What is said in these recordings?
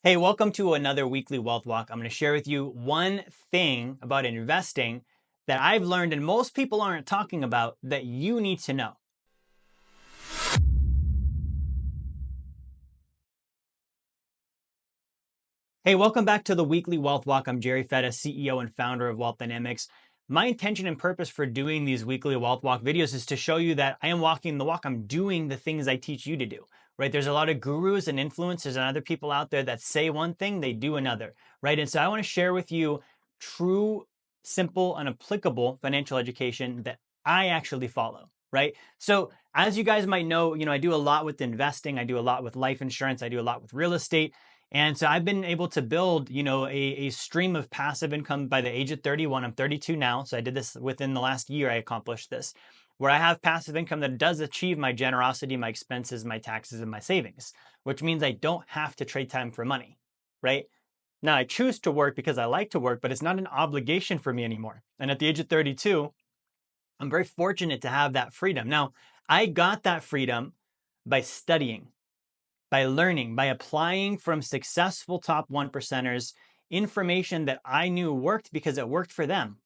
Hey, welcome to another weekly wealth walk. I'm going to share with you one thing about investing that I've learned and most people aren't talking about that you need to know. Hey, welcome back to the weekly wealth walk. I'm Jerry Fetta, CEO and founder of Wealth Dynamics. My intention and purpose for doing these weekly wealth walk videos is to show you that I am walking the walk. I'm doing the things I teach you to do, right? There's a lot of gurus and influencers and other people out there that say one thing, they do another, right? And so I want to share with you true, simple, and applicable financial education that I actually follow, right? So as you guys might know, I do a lot with investing. I do a lot with life insurance. I do a lot with real estate. And so I've been able to build, a stream of passive income by the age of 31. I'm 32 now. So I did this within the last year. I accomplished this, where I have passive income that does achieve my generosity, my expenses, my taxes, and my savings, which means I don't have to trade time for money, right? Now I choose to work because I like to work, but it's not an obligation for me anymore. And at the age of 32, I'm very fortunate to have that freedom. Now, I got that freedom by studying, by learning, by applying from successful top 1%ers information that I knew worked because it worked for them.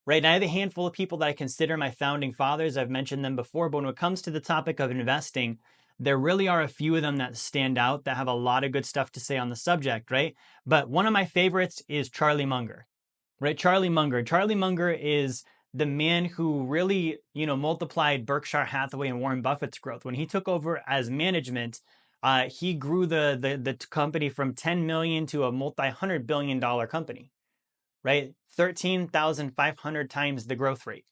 Right? And I have a handful of people that I consider my founding fathers. I've mentioned them before, but when it comes to the topic of investing, there really are a few of them that stand out that have a lot of good stuff to say on the subject, right? But one of my favorites is Charlie Munger, right? Charlie Munger. Charlie Munger is the man who really, multiplied Berkshire Hathaway and Warren Buffett's growth. When he took over as management, he grew the company from 10 million to a multi-hundred billion dollar company, right? 13,500 times the growth rate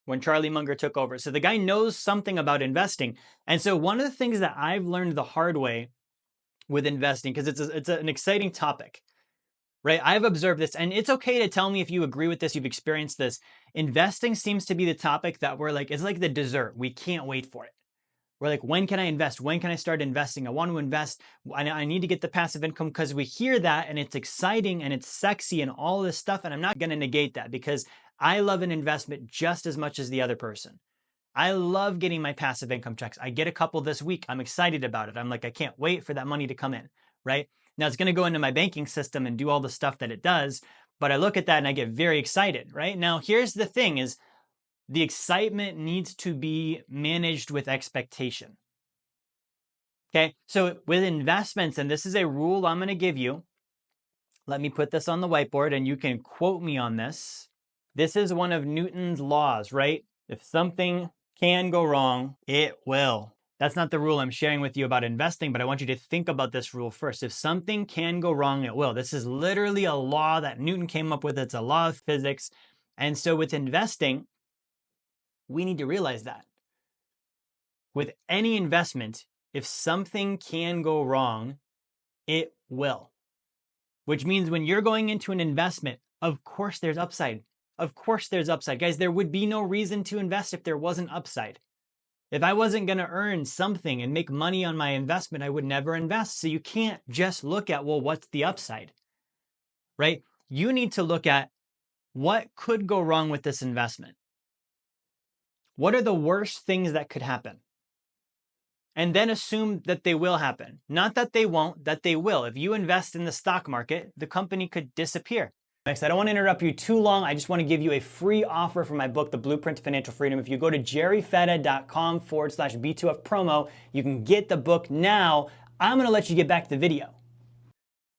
when Charlie Munger took over. So the guy knows something about investing. And so one of the things that I've learned the hard way with investing, because it's an exciting topic, right? I've observed this, and it's okay to tell me if you agree with this, you've experienced this. Investing seems to be the topic that we're like, it's like the dessert. We can't wait for it. We're like, when can I invest? When can I start investing? I want to invest. I need to get the passive income because we hear that and it's exciting and it's sexy and all this stuff. And I'm not going to negate that because I love an investment just as much as the other person. I love getting my passive income checks. I get a couple this week. I'm excited about it. I'm like, I can't wait for that money to come in, right? Now it's going to go into my banking system and do all the stuff that it does. But I look at that and I get very excited, right? Now, here's the thing is the excitement needs to be managed with expectation. Okay. So with investments, and this is a rule I'm going to give you. Let me put this on the whiteboard and you can quote me on this. This is one of Newton's laws, right? If something can go wrong, it will. That's not the rule I'm sharing with you about investing, but I want you to think about this rule first. If something can go wrong, it will. This is literally a law that Newton came up with. It's a law of physics. And so with investing, we need to realize that. With any investment, if something can go wrong, it will. Which means when you're going into an investment, of course there's upside. Of course there's upside. Guys, there would be no reason to invest if there wasn't upside. If I wasn't going to earn something and make money on my investment, I would never invest. So you can't just look at, well, what's the upside, right? You need to look at what could go wrong with this investment. What are the worst things that could happen? And then assume that they will happen. Not that they won't, that they will. If you invest in the stock market, the company could disappear. Next, I don't want to interrupt you too long. I just want to give you a free offer for my book, The Blueprint to Financial Freedom. If you go to jerryfetta.com/B2F promo, you can get the book now. I'm going to let you get back to the video.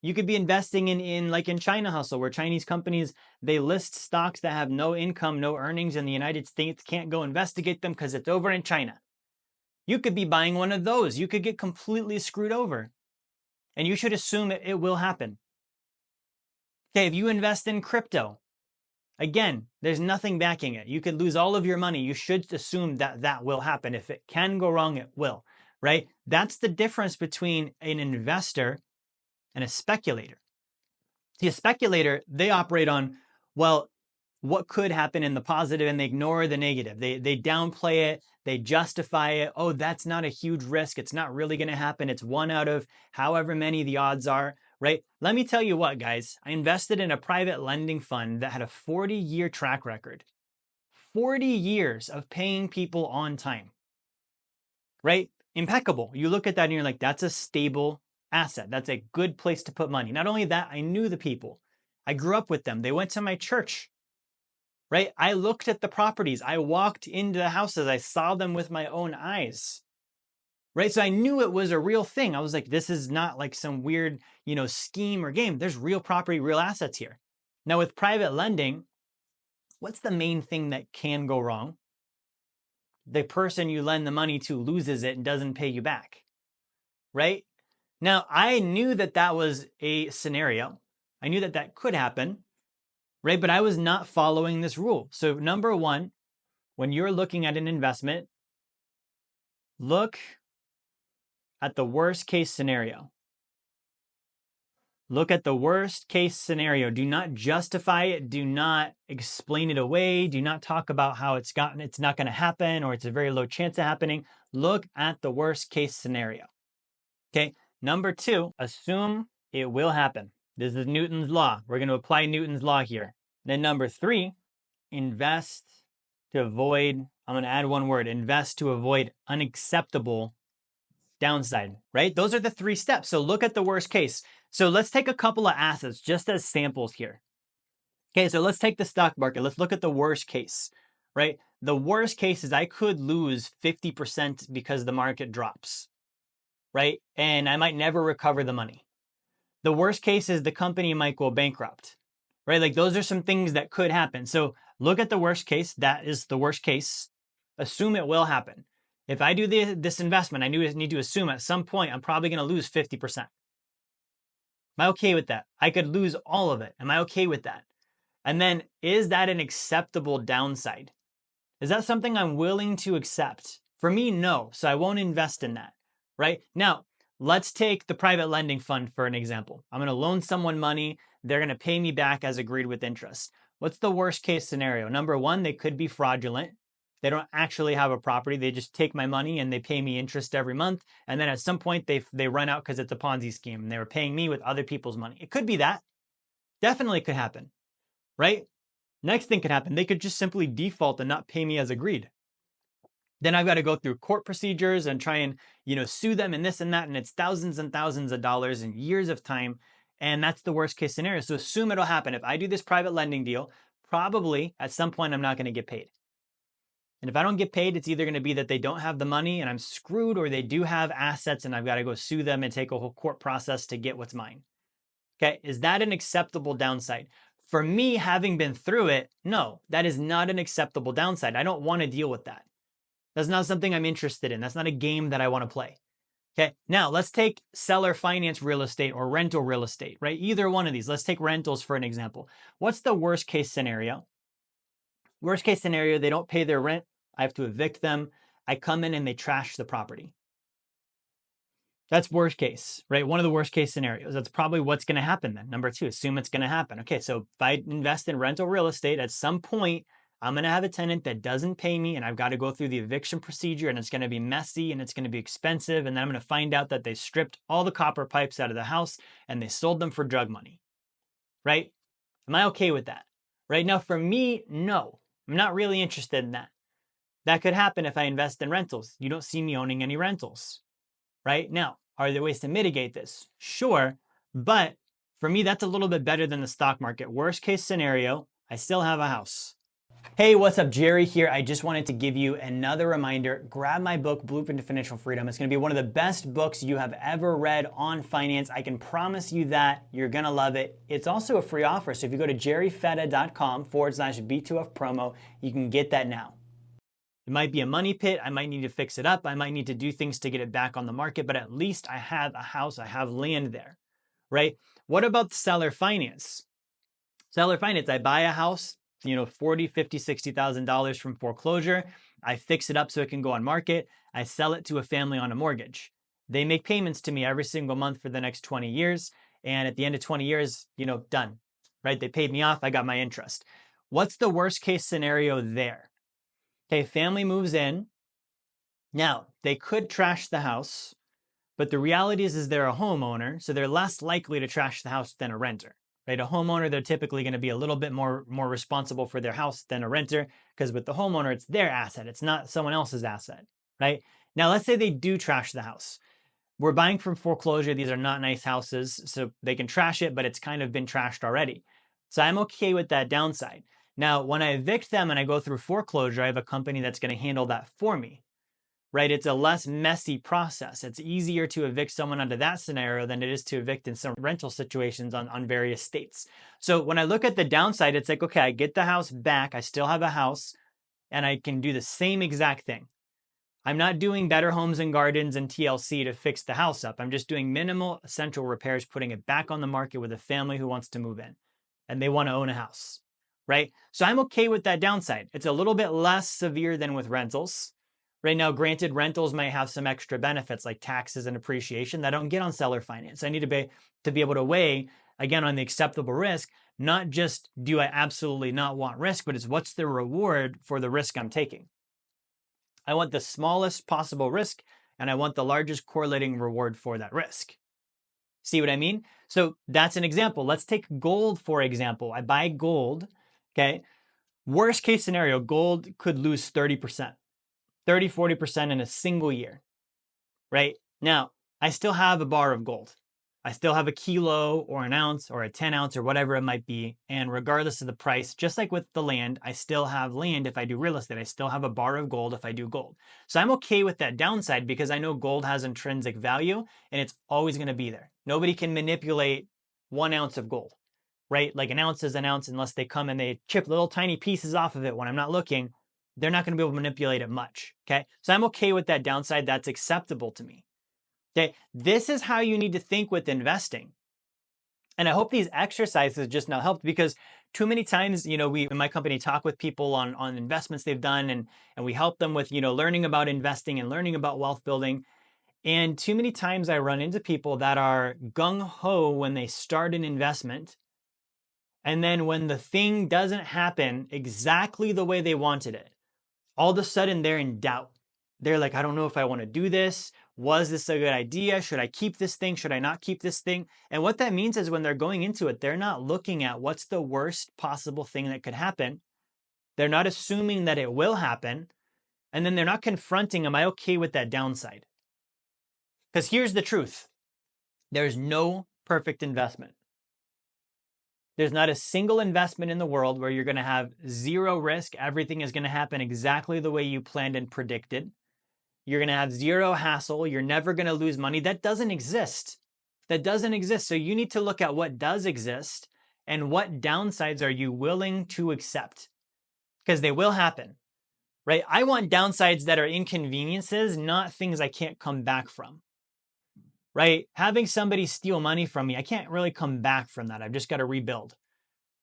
You could be investing in China Hustle, where Chinese companies, they list stocks that have no income, no earnings, and the United States can't go investigate them because it's over in China. You could be buying one of those. You could get completely screwed over. And you should assume it will happen. Okay, if you invest in crypto, again, there's nothing backing it. You could lose all of your money. You should assume that that will happen. If it can go wrong, it will, right? That's the difference between an investor and a speculator. See, a speculator, they operate on, well, what could happen in the positive, and they ignore the negative. They downplay it. They justify it. Oh, that's not a huge risk. It's not really going to happen. It's one out of however many the odds are, right? Let me tell you what, guys. I invested in a private lending fund that had a 40-year track record. 40 years of paying people on time, right? Impeccable. You look at that and you're like, that's a stable asset. That's a good place to put money. Not only that, I knew the people. I grew up with them. They went to my church, right? I looked at the properties. I walked into the houses. I saw them with my own eyes, right? So I knew it was a real thing. I was like, this is not like some weird, scheme or game. There's real property, real assets here. Now with private lending, what's the main thing that can go wrong? The person you lend the money to loses it and doesn't pay you back, right? Now, I knew that that was a scenario. I knew that that could happen, right? But I was not following this rule. So number one, when you're looking at an investment, look at the worst case scenario. Look at the worst case scenario. Do not justify it. Do not explain it away. Do not talk about how it's not going to happen or it's a very low chance of happening. Look at the worst case scenario. Okay. Number two, assume it will happen. This is Newton's law. We're going to apply Newton's law here. Then number three, invest to avoid, I'm going to add one word, invest to avoid unacceptable downside, right? Those are the three steps. So look at the worst case. So let's take a couple of assets just as samples here. Okay, so let's take the stock market. Let's look at the worst case, right? The worst case is I could lose 50% because the market drops, right? And I might never recover the money. The worst case is the company might go bankrupt, right? Like those are some things that could happen. So look at the worst case. That is the worst case. Assume it will happen. If I do this investment, I need to assume at some point I'm probably going to lose 50%. Am I okay with that? I could lose all of it. Am I okay with that? And then is that an acceptable downside? Is that something I'm willing to accept? For me, no. So I won't invest in that, right? Now, let's take the private lending fund for an example. I'm going to loan someone money. They're going to pay me back as agreed with interest. What's the worst case scenario? Number one, they could be fraudulent. They don't actually have a property. They just take my money and they pay me interest every month. And then at some point they run out because it's a Ponzi scheme and they were paying me with other people's money. It could be that. Definitely could happen, right? Next thing could happen. They could just simply default and not pay me as agreed. Then I've got to go through court procedures and try and, sue them and this and that. And it's thousands and thousands of dollars and years of time. And that's the worst case scenario. So assume it'll happen. If I do this private lending deal, probably at some point I'm not going to get paid. And if I don't get paid, it's either going to be that they don't have the money and I'm screwed, or they do have assets and I've got to go sue them and take a whole court process to get what's mine. Okay, is that an acceptable downside? For me, having been through it, no, that is not an acceptable downside. I don't want to deal with that. That's not something I'm interested in. That's not a game that I want to play. Okay, now let's take seller finance real estate or rental real estate, right? Either one of these. Let's take rentals for an example. What's the worst case scenario? Worst case scenario, they don't pay their rent. I have to evict them. I come in and they trash the property. That's worst case, right? One of the worst case scenarios. That's probably what's going to happen then. Number two, assume it's going to happen. Okay, so if I invest in rental real estate, at some point, I'm going to have a tenant that doesn't pay me and I've got to go through the eviction procedure and it's going to be messy and it's going to be expensive. And then I'm going to find out that they stripped all the copper pipes out of the house and they sold them for drug money, right? Am I okay with that? Right now, for me, no, I'm not really interested in that. That could happen if I invest in rentals. You don't see me owning any rentals, right? Now, are there ways to mitigate this? Sure, but for me, that's a little bit better than the stock market. Worst case scenario, I still have a house. Hey, what's up? Jerry here. I just wanted to give you another reminder. Grab my book, Blueprint to Financial Freedom. It's going to be one of the best books you have ever read on finance. I can promise you that. You're going to love it. It's also a free offer. So if you go to jerryfetta.com/B2F promo, you can get that now. It might be a money pit. I might need to fix it up. I might need to do things to get it back on the market, but at least I have a house. I have land there, right? What about seller finance? Seller finance, I buy a house, $40,000, $50,000, $60,000 from foreclosure. I fix it up so it can go on market. I sell it to a family on a mortgage. They make payments to me every single month for the next 20 years. And at the end of 20 years, done, right? They paid me off. I got my interest. What's the worst case scenario there? Okay, family moves in. Now, they could trash the house, but the reality is they're a homeowner, so they're less likely to trash the house than a renter, right? A homeowner, they're typically going to be a little bit more responsible for their house than a renter, because with the homeowner, it's their asset. It's not someone else's asset, right? Now, let's say they do trash the house. We're buying from foreclosure. These are not nice houses, so they can trash it, but it's kind of been trashed already. So I'm okay with that downside. Now, when I evict them and I go through foreclosure, I have a company that's going to handle that for me, right? It's a less messy process. It's easier to evict someone under that scenario than it is to evict in some rental situations on various states. So when I look at the downside, it's like, okay, I get the house back. I still have a house and I can do the same exact thing. I'm not doing Better Homes and Gardens and TLC to fix the house up. I'm just doing minimal essential repairs, putting it back on the market with a family who wants to move in and they want to own a house, right? So I'm okay with that downside. It's a little bit less severe than with rentals. Right now, granted, rentals might have some extra benefits like taxes and appreciation that I don't get on seller finance. I need to be able to weigh, again, on the acceptable risk, not just do I absolutely not want risk, but it's what's the reward for the risk I'm taking. I want the smallest possible risk and I want the largest correlating reward for that risk. See what I mean? So that's an example. Let's take gold, for example. I buy gold, okay? Worst case scenario, gold could lose 30%, 30, 40% in a single year, right? Now, I still have a bar of gold. I still have a kilo or an ounce or a 10 ounce or whatever it might be. And regardless of the price, just like with the land, I still have land if I do real estate. I still have a bar of gold if I do gold. So I'm okay with that downside because I know gold has intrinsic value and it's always going to be there. Nobody can manipulate 1 ounce of gold, right? Like an ounce is an ounce unless they come and they chip little tiny pieces off of it when I'm not looking. They're not going to be able to manipulate it much, okay? So I'm okay with that downside. That's acceptable to me. Okay, this is how you need to think with investing. And I hope these exercises just now helped because too many times, we in my company talk with people on investments they've done and we help them with, learning about investing and learning about wealth building. And too many times I run into people that are gung-ho when they start an investment. And then when the thing doesn't happen exactly the way they wanted it, all of a sudden they're in doubt. They're like, I don't know if I want to do this. Was this a good idea? Should I keep this thing? Should I not keep this thing? And what that means is when they're going into it, they're not looking at what's the worst possible thing that could happen. They're not assuming that it will happen. And then they're not confronting, am I okay with that downside? Because here's the truth. There's no perfect investment. There's not a single investment in the world where you're going to have zero risk. Everything is going to happen exactly the way you planned and predicted. You're going to have zero hassle. You're never going to lose money. That doesn't exist. That doesn't exist. So you need to look at what does exist and what downsides are you willing to accept? Because they will happen, right? I want downsides that are inconveniences, not things I can't come back from, right? Having somebody steal money from me, I can't really come back from that. I've just got to rebuild.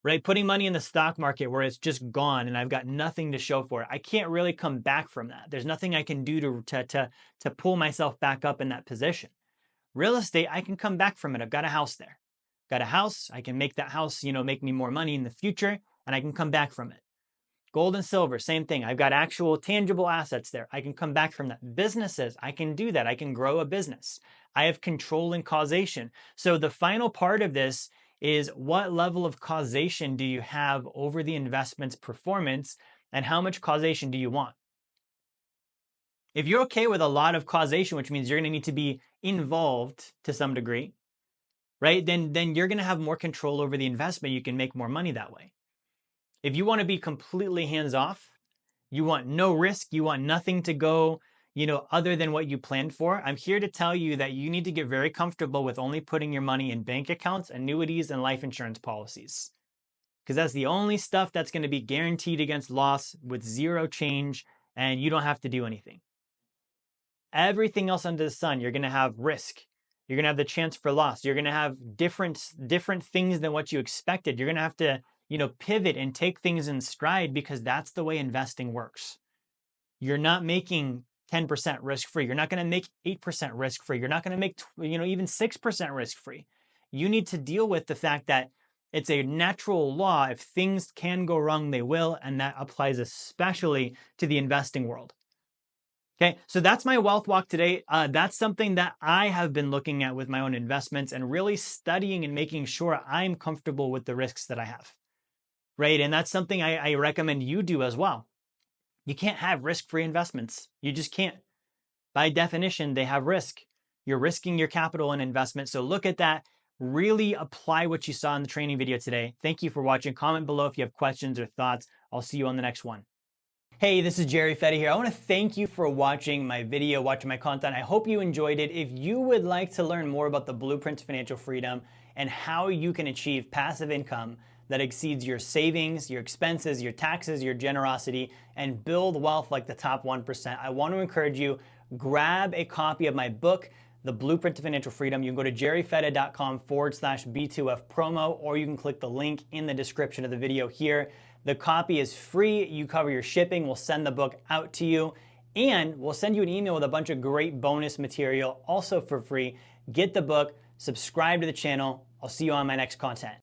Right? Putting money in the stock market where it's just gone and I've got nothing to show for it. I can't really come back from that. There's nothing I can do to pull myself back up in that position. Real estate, I can come back from it. I've got a house there. Got a house. I can make that house, make me more money in the future and I can come back from it. Gold and silver, same thing. I've got actual tangible assets there. I can come back from that. Businesses, I can do that. I can grow a business. I have control and causation. So the final part of this is what level of causation do you have over the investment's performance and how much causation do you want? If you're okay with a lot of causation, which means you're going to need to be involved to some degree, right? Then you're going to have more control over the investment. You can make more money that way. If you want to be completely hands off, you want no risk, you want nothing to go, other than what you planned for, I'm here to tell you that you need to get very comfortable with only putting your money in bank accounts, annuities, and life insurance policies. Because that's the only stuff that's going to be guaranteed against loss with zero change, and you don't have to do anything. Everything else under the sun, you're going to have risk. You're going to have the chance for loss. You're going to have different things than what you expected. You're going to have to pivot and take things in stride because that's the way investing works. You're not making 10% risk free. You're not going to make 8% risk free. You're not going to make, even 6% risk free. You need to deal with the fact that it's a natural law. If things can go wrong, they will. And that applies especially to the investing world. Okay, so that's my wealth walk today. That's something that I have been looking at with my own investments and really studying and making sure I'm comfortable with the risks that I have. Right. And that's something I recommend you do as well. You can't have risk-free investments. You just can't. By definition, they have risk. you're risking your capital and investment. So look at that. Really apply what you saw in the training video today. Thank you for watching. Comment below if you have questions or thoughts. I'll see you on the next one. Hey, this is Jerry Fetta here. I want to thank you for watching my video, watching my content. I hope you enjoyed it. If you would like to learn more about the blueprint to financial freedom and how you can achieve passive income that exceeds your savings, your expenses, your taxes, your generosity, and build wealth like the top 1%, I want to encourage you, grab a copy of my book, The Blueprint to Financial Freedom. You can go to jerryfetta.com/B2F promo, or you can click the link in the description of the video here. The copy is free. You cover your shipping. We'll send the book out to you, and we'll send you an email with a bunch of great bonus material also for free. Get the book, subscribe to the channel. I'll see you on my next content.